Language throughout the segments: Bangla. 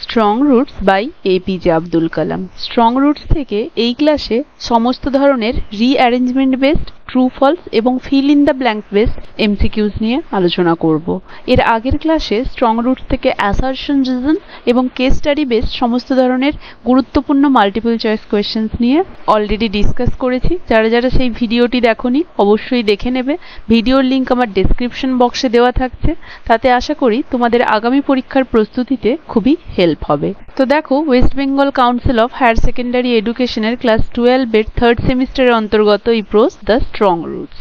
Strong roots by APJ Abdul Kalam. Strong roots থেকে এই ক্লাসে সমস্ত ধরনের রিঅ্যারেঞ্জমেন্ট বেসড, ট্রু ফলস এবং fill in the blank based MCQs নিয়ে আলোচনা করব। এর আগের ক্লাসে স্ট্রং রুটস থেকে অ্যাসারশন, রিজন এবং কেস স্টাডি বেসড সমস্ত ধরনের গুরুত্বপূর্ণ মাল্টিপল চয়েস কোয়েশ্চেন্স নিয়ে অলরেডি ডিসকাস করেছি। যারা যারা সেই ভিডিওটি দেখোনি অবশ্যই দেখে নেবে। ভিডিওর লিঙ্ক আমার ডেসক্রিপশন বক্সে দেওয়া থাকছে। তাতে আশা করি তোমাদের আগামী পরীক্ষার প্রস্তুতিতে খুবই হেল্প হবে। তো দেখো, West Bengal Council of Higher Secondary এডুকেশনের ক্লাস 12 এর থার্ড সেমিস্টারের অন্তর্গত এই প্রোস দ্য স্ট্রং রুটস।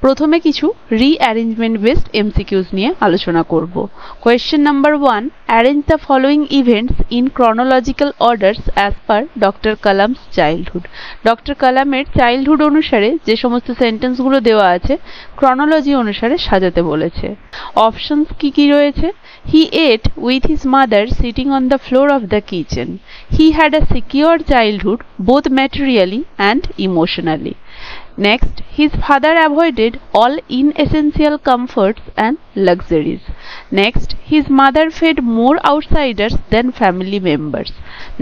প্রথমে কিছু রিঅ্যারেঞ্জমেন্ট বেসড এমসিকিউজ নিয়ে আলোচনা করব। Question number 1, arrange the following events in chronological orders as per doctor Kalam's childhood. Doctor কালামের চাইল্ডহুড অনুসারে যে সমস্ত সেন্টেন্সগুলো দেওয়া আছে ক্রনোলজি অনুসারে সাজাতে বলেছে। অপশনস কি কি রয়েছে? He ate with his mother sitting on the floor of the kitchen. He had a secure childhood both materially and emotionally. Next, his father avoided all inessential comforts and luxuries. Next, his mother fed more outsiders than family members.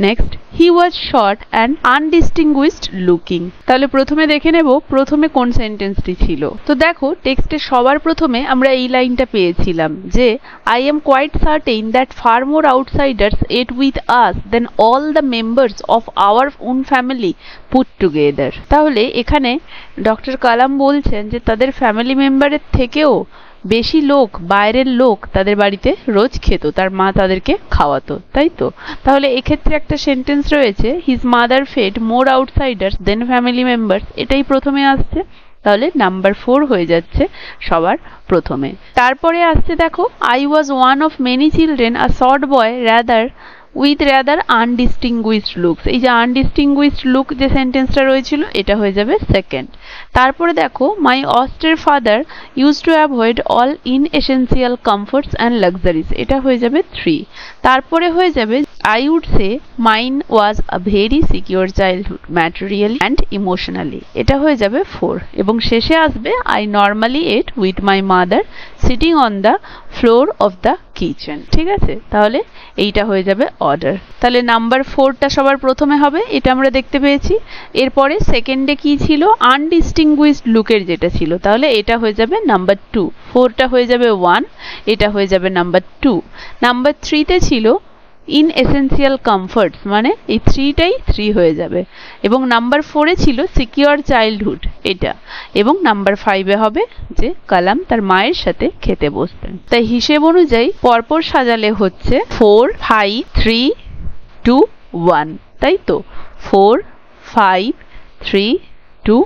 Next, he was short and undistinguished looking. তাহলে প্রথমে দেখে নেব প্রথমে কোন সেন্টেন্সটি ছিল। তো দেখো, টেক্সটে সবার প্রথমে আমরা এই লাইনটা পেয়েছিলাম যে I am quite certain that far more outsiders ate with us than all the members of our own family put together. তাহলে এখানে ডক্টর কালাম বলছেন যে তাদের ফ্যামিলি মেম্বারের থেকেও বেশি লোক, বাইরের লোক তাদের বাড়িতে রোজ খেত, তার মা তাদেরকে খাওয়াতো, তাই তো? তাহলে এক্ষেত্রে একটা সেন্টেন্স রয়েছে his mother fade more outsiders than family members, এটাই প্রথমে আসছে। তাহলে নাম্বার 4 হয়ে যাচ্ছে সবার প্রথমে। তারপরে আসছে দেখো, I was one of many children a short boy with rather undistinguished looks. এই যে আনডিস্টিংগুইশড লুক যে সেন্টেন্সটা রয়েছিল এটা হয়ে যাবে সেকেন্ড। তারপরে দেখো, my austere father used to avoid all inessential comforts and luxuries, এটা হয়ে যাবে 3। তারপরে হয়ে যাবে I would say mine was a very secure childhood materially and emotionally, এটা হয়ে যাবে 4। এবং শেষে আসবে I normally ate with my mother sitting on the floor of the kitchen. ঠিক আছে, তাহলে এইটা হয়ে যাবে অর্ডার। তাহলে নাম্বার 4টা সবার প্রথমে হবে, এটা আমরা দেখতে পেয়েছি। এরপরে সেকেন্ডে কি ছিল? আনডিস্টিংগুইশড লুকের যেটা ছিল, তাহলে এটা হয়ে যাবে নাম্বার 2। 4টা হয়ে যাবে 1, এটা হয়ে যাবে নাম্বার 2। নাম্বার 3তে ছিল ইনএসেন্সিয়াল কমফর্টস, মানে এই 3টাই 3 হয়ে যাবে। এবং নাম্বার 4এ ছিল সিকিউর চাইল্ডহুড, এটা। এবং নাম্বার 5এ হবে যে কালাম তার মায়ের সাথে খেতে বসতেন। তাই হিসেব অনুযায়ী পরপর সাজালে হচ্ছে 4, 5, 3, 2, 1, তাই তো? 4, 5, 3, 2,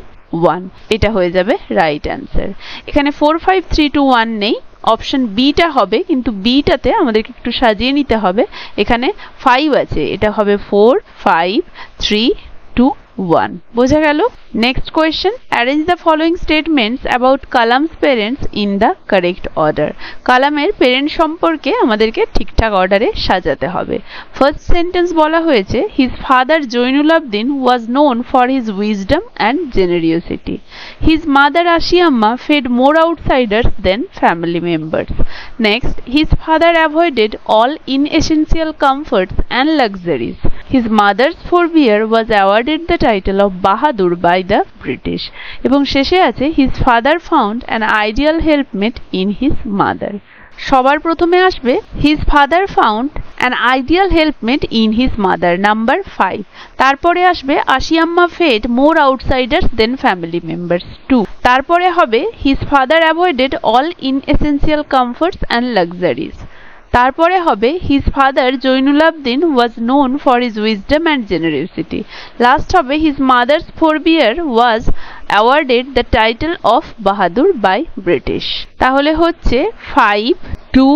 1, এটা হয়ে যাবে রাইট অ্যান্সার। এখানে 4, 5, 3, 2, 1 নেই, অপশন বিটা হবে, কিন্তু বিটাতে আমাদেরকে একটু সাজিয়ে নিতে হবে। এখানে 5 আছে, এটা হবে 4, 5, 3, 2, 1। বোঝা গেল? Next question, arrange the following statements about Kalam's parents in the correct order. কালামের পেরেন্ট সম্পর্কে আমাদেরকে ঠিকঠাক অর্ডারে সাজাতে হবে। ফার্স্ট সেন্টেন্স বলা হয়েছে his father Jainul Abdin was known for his wisdom and generosity. His mother Ashiamma fed more outsiders than family members. Next, his father avoided all inessential comforts and luxuries. His mother's forebear was awarded the title of Bahadur by the British. এবং শেষে আছে his father found an ideal helpmate in his mother. সবার প্রথমে আসবে his father found an ideal helpmate in his mother, number 5। তারপরে আসবে Ashiamma fed more outsiders than family members, 2। তারপরে হবে his father avoided all inessential comforts and luxuries। তারপরে হবে his father Jainul Abdin was known for his wisdom and generosity. Last হবে his mother's forebear was awarded the title of Bahadur by British. তাহলে হচ্ছে 5, 2,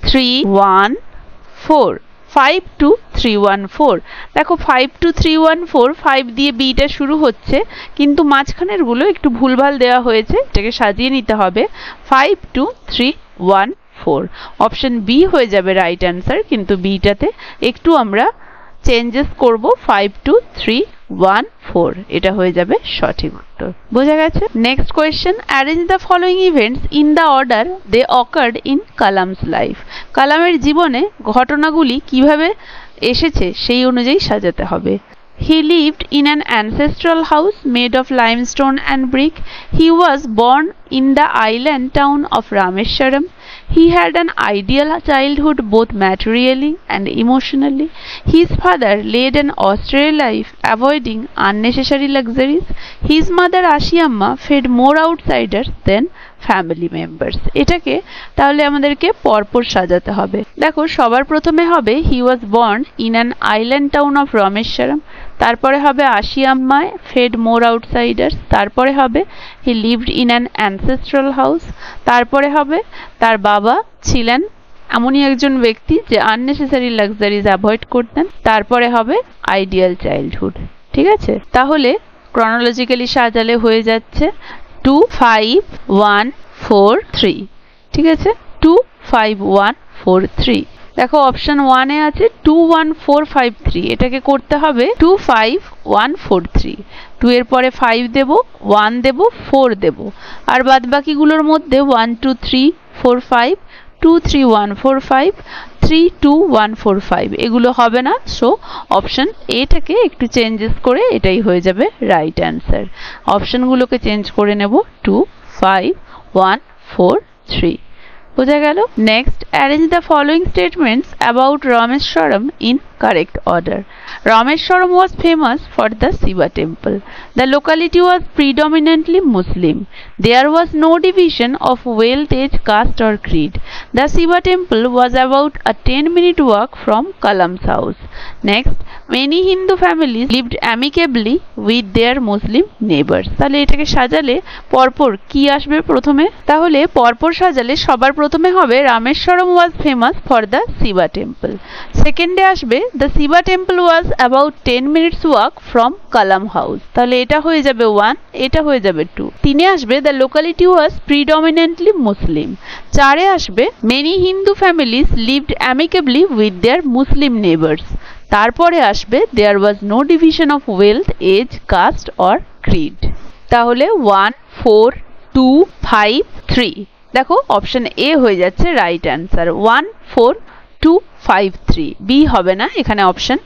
3, 1, 4। 5, 2, 3, 1, 4। দেখো 5, 2, 3, 1, 4, 5 দিয়ে বিটা শুরু হচ্ছে, কিন্তু মাঝখানের গুলো একটু ভুলভাল দেওয়া হয়েছে, এটাকে সাজিয়ে নিতে হবে। 5, 2, 3, 1, 4। অপশন বি হয়ে যাবে রাইট অ্যান্সার, কিন্তু বিটাতে একটু আমরা চেঞ্জেস করব। 5, 2, 3, 1 4 এটা হয়ে যাবে সঠিক উত্তর। বোঝা গেছে? Next question, arrange the following events in the order they occurred in Kalam's life. কালামের জীবনে ঘটনাগুলি কিভাবে এসেছে সেই অনুযায়ী সাজাতে হবে। He lived in an ancestral house made of limestone and brick. He was born in the island town of Rameshwaram. He had an ideal childhood both materially and emotionally. His father led an austere life, avoiding unnecessary luxuries. His mother Ashiamma fed more outsiders than family members. এটাকে তাহলে আমাদেরকে পরপর সাজাতে হবে। দেখো সবার প্রথমে হবে he was born in an island town of Rameswaram, তারপরে হবে আশিয়াম্মায় ফেড মোর আউটসাইডার্স, তারপরে হবে he lived in an ancestral house, তারপরে হবে তার বাবা ছিলেন এমনই একজন ব্যক্তি যে আননেসেসারি লাক্সারিজ অ্যাভয়েড করতেন, তারপরে হবে আইডিয়াল চাইল্ডহুড। ঠিক আছে, তাহলে ক্রনোলজিক্যালি সাজালে হয়ে যাচ্ছে 2 5 1 4 3। ঠিক আছে, 2 5 1 4 3। দেখো অপশন 1 এ আছে 2 1 4 5 3, এটাকে করতে হবে 2 5 1 4 3। 2 এর পরে 5 দেব, 1 দেব, 4 দেব, আর বাদবাকিগুলোর মধ্যে 1 2 3 4 5 2 3 1 4 5 3 2 1 4 5 এগুলো হবে না। সো অপশন এটাকে একটু চেঞ্জেস করে এটাই হয়ে যাবে রাইট অ্যান্সার। অপশনগুলোকে চেঞ্জ করে নেব 2 5 1 4 3। বোঝা গেল? Next, arrange the following statements about Rameswaram in correct order. Rameshwaram was famous for the Shiva temple. The locality was predominantly Muslim. There was no division of wealth, age, caste or creed. The Shiva temple was about a 10-minute walk from Kalam's house. Next, many Hindu families lived amicably with their Muslim neighbors. তাহলে এটাকে সাজালে পরপর কি আসবে প্রথমে? তাহলে পরপর সাজালে সবার প্রথমে হবে Rameshwaram was famous for the Shiva temple. সেকেন্ডে আসবে the Shiva temple was about 10 minutes walk from Kalam house. তাহলে এটা হয়ে যাবে 1, এটা হয়ে যাবে 2। তিনে আসবে the locality was predominantly Muslim. চারে আসবে many Hindu families lived amicably with their Muslim neighbors. তারপরে আসবে there was no division of wealth, age, caste or creed. তাহলে 1 4 2 5 3। দেখো অপশন এ হয়ে যাচ্ছে রাইট অ্যান্সার। 1 4 2 5 3। বি হবে না, এখানে option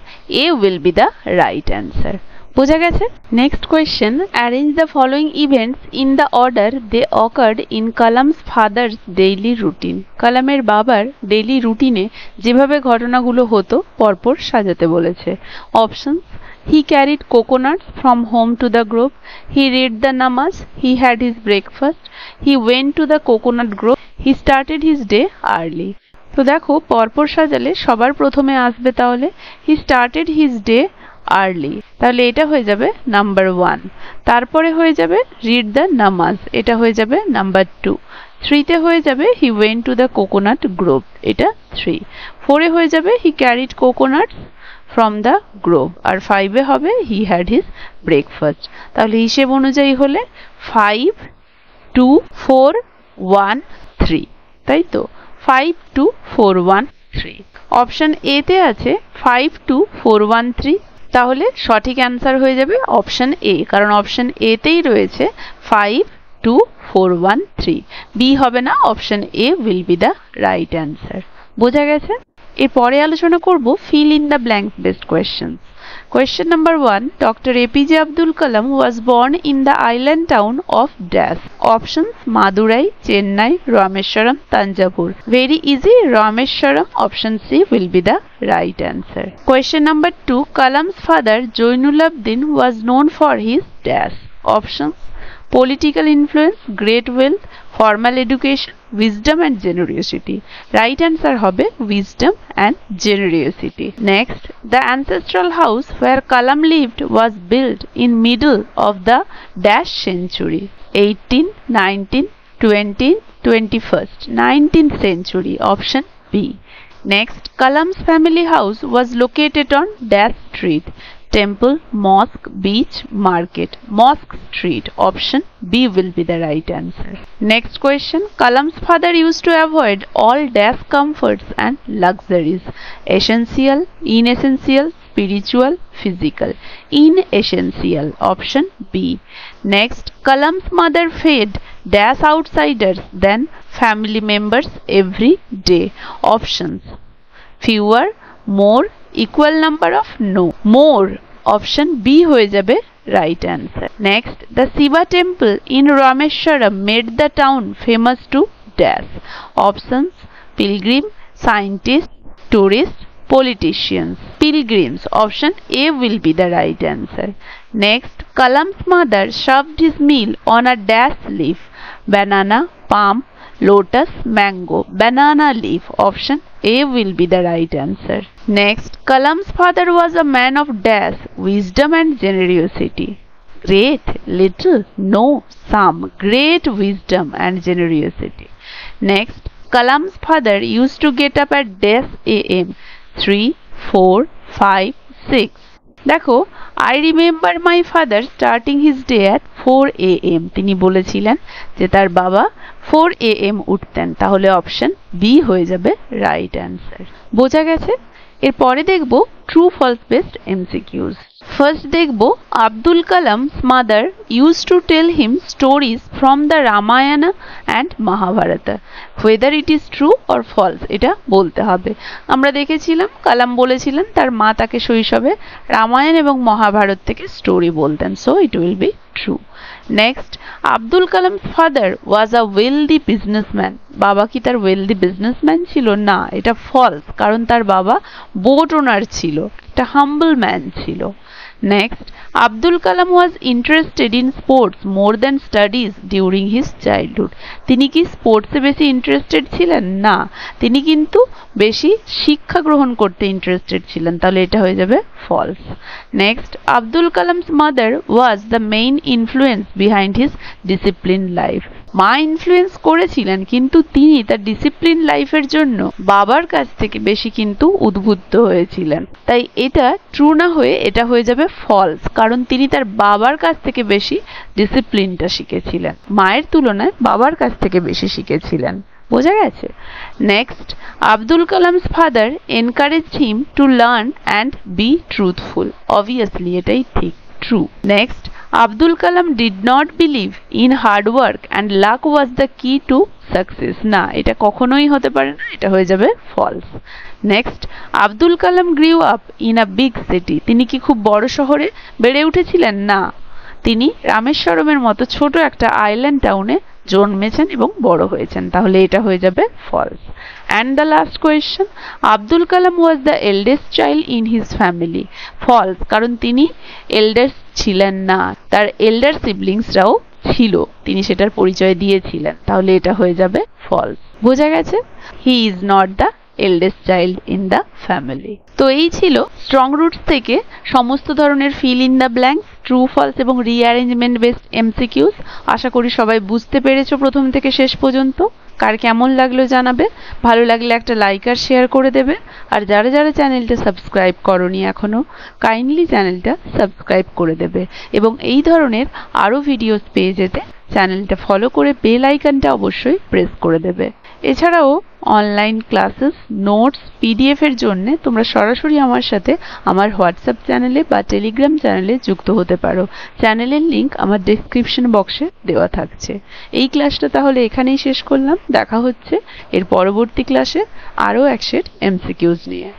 A will be the right answer. বোঝা গেছে? Next question, arrange the following events in the order they occurred in Kalam's father's daily routine. কালামের বাবার ডেইলি রুটিনে যেভাবে ঘটনাগুলো হতো পরপর সাজাতে বলেছে। Options: he carried coconuts from home to the grove, he read the namaz, he had his breakfast, he went to the coconut grove, he started his day early. তো দেখো পরপর সাজালে সবার প্রথমে আসবে তাহলে he started his day early, তাহলে এটা হয়ে যাবে নাম্বার 1। তারপরে হয়ে যাবে read the namaz, এটা হয়ে যাবে নাম্বার 2। 3 তে হয়ে যাবে he went to the coconut grove, এটা 3। 4 এ হয়ে যাবে he carried coconuts from the grove, আর 5 এ হবে he had his breakfast। তাহলে হিসেব অনুযায়ী হলে 5 2 4 1 3, তাই তো? 5 2 4 1 3। অপশন এ তে আছে 5 2 4 1 3, তাহলে সঠিক অ্যান্সার হয়ে যাবে অপশন এ, কারণ অপশন এ তেই রয়েছে 5 2 4 1 3। বি হবে না, option A will be the right answer. বোঝা গেছে? এরপরে আলোচনা করব fill in the blank based questions. Question number 1, Dr. APJ Abdul Kalam was born in the island town of Dash. Options: Madurai, Chennai, Rameshwaram, Tanjavur. Very easy, Rameshwaram. Option C will be the right answer. Question number 2, Kalam's father Joinulabdin was known for his Dash. Options: political influence, great wealth, formal education, wisdom and generosity. Right answer hobe wisdom and generosity. Next, the ancestral house where Kalam lived was built in middle of the dash century. 18, 19, 20, 21st. 19th century. Option B. Next, Kalam's family house was located on dash street. Temple, mosque, beach, market. Mosque street. Option B will be the right answer. Next question, Kalam's father used to avoid all dash comforts and luxuries. Essential, inessential, spiritual, physical. Inessential. Option B. Next, Kalam's mother fed dash outsiders than family members every day. Options: fewer, more, equal number of, no. More. Option B হয়ে যাবে right answer. Next, the Shiva temple in Rameshwaram made the town famous to dash. Options: pilgrim, scientists, tourists, politicians. Pilgrims. Option A will be the right answer. Next, Kalam's mother served his meal on a dash leaf: banana, palm, lotus, mango. Banana leaf. Option A will be the right answer. Next, Kalam's father was a man of dash, wisdom and generosity. Great, little, no, some. Great wisdom and generosity. Next, Kalam's father used to get up at dash am: 3, 4, 5, 6. দেখো, I remember my father starting his day at 4 am. তিনি বলেছিলেন যে তার বাবা 4 am উঠতেন। তাহলে অপশন বি হয়ে যাবে রাইট অ্যান্সার। বোঝা গেছে? এরপরে দেখব true false based MCQs. First দেখব Abdul Kalam's mother used to tell him stories from the Ramayana and Mahabharata. whether it is true or false এটা বলতে হবে। আমরা দেখেছিলাম কালাম বলেছিলেন তার মা তাকে শৈশবে রামায়ণ এবং মহাভারত থেকে স্টোরি বলতেন, so it will be true. Next, Abdul Kalam's father was a wealthy businessman. বাবা কি তার ওয়েলদি বিজনেসম্যান ছিল? না, এটা ফলস, কারণ তার বাবা বোট ওনার ছিল, একটা হাম্বল ম্যান ছিল। Next, Abdul Kalam was interested in sports more than studies during his childhood. তিনি কি স্পোর্টসে বেশি ইন্টারেস্টেড ছিলেন? না, তিনি কিন্তু বেশি শিক্ষা গ্রহণ করতে ইন্টারেস্টেড ছিলেন। তাহলে এটা হয়ে যাবে false. Next, Abdul Kalam's mother was the main influence behind his discipline life. মা ইনফ্লুয়েন্স করেছিলেন, কিন্তু তিনি তার ডিসিপ্লিন লাইফের জন্য বাবার কাছ থেকে বেশি কিন্তু উদ্বুদ্ধ হয়েছিলেন। তাই এটা ট্রু না হয়ে এটা হয়ে যাবে ফলস, কারণ তিনি তার বাবার কাছ থেকে বেশি ডিসিপ্লিনটা শিখেছিলেন, মায়ের তুলনায় বাবার কাছ থেকে বেশি শিখেছিলেন। বোঝা গেছে? Next, Abdul Kalam's father encouraged him to learn and B truthful. Obviously এটাই ঠিক, true. Next, Abdul Kalam did not believe in hard work and luck was the key to success. না, এটা কখনোই হতে পারে না, এটা হয়ে যাবে false. Next, Abdul Kalam grew up in a big city. তিনি কি খুব বড় শহরে বেড়ে উঠেছিলেন? না, তিনি রামেশ্বরমের মতো ছোট একটা আইল্যান্ড টাউনে জন্মেছেন এবং বড় হয়েছেন। তাহলে এটা হয়ে যাবে false. And the last question, Abdul Kalam was the eldest child in his family. False, কারণ তিনি eldest ছিলেন না, তার elder siblingsরাও ছিল, তিনি সেটার পরিচয় দিয়েছিলেন। তাহলে এটা হয়ে যাবে false. বোঝা গেছে? He is not the eldest child in the family. তো এই ছিল স্ট্রং রুটস থেকে সমস্ত ধরনের fill in the blanks, true false এবং রিঅ্যারেঞ্জমেন্ট বেসড এমসিকিউজ। আশা করি সবাই বুঝতে পেরেছো প্রথম থেকে শেষ পর্যন্ত। কার কেমন লাগলো জানাবে, ভালো লাগলে একটা লাইক আর শেয়ার করে দেবে। আর যারা যারা চ্যানেলটা সাবস্ক্রাইব করনি এখনো, কাইন্ডলি চ্যানেলটা সাবস্ক্রাইব করে দেবে এবং এই ধরনের আরও ভিডিওস পেয়ে যেতে চ্যানেলটা ফলো করে বেল আইকনটা অবশ্যই প্রেস করে দেবে। এছাড়াও অনলাইন ক্লাসেস, নোটস, পিডিএফ এর জন্য তোমরা সরাসরি আমার সাথে আমার হোয়াটসঅ্যাপ চ্যানেলে বা টেলিগ্রাম চ্যানেলে যুক্ত হতে পারো। চ্যানেলের লিংক আমার ডেসক্রিপশন বক্সে দেওয়া থাকছে। এই ক্লাসটা তাহলে এখানেই শেষ করলাম। দেখা হচ্ছে এর পরবর্তী ক্লাসে আরও এক সেট এমসিকিউজ নিয়ে।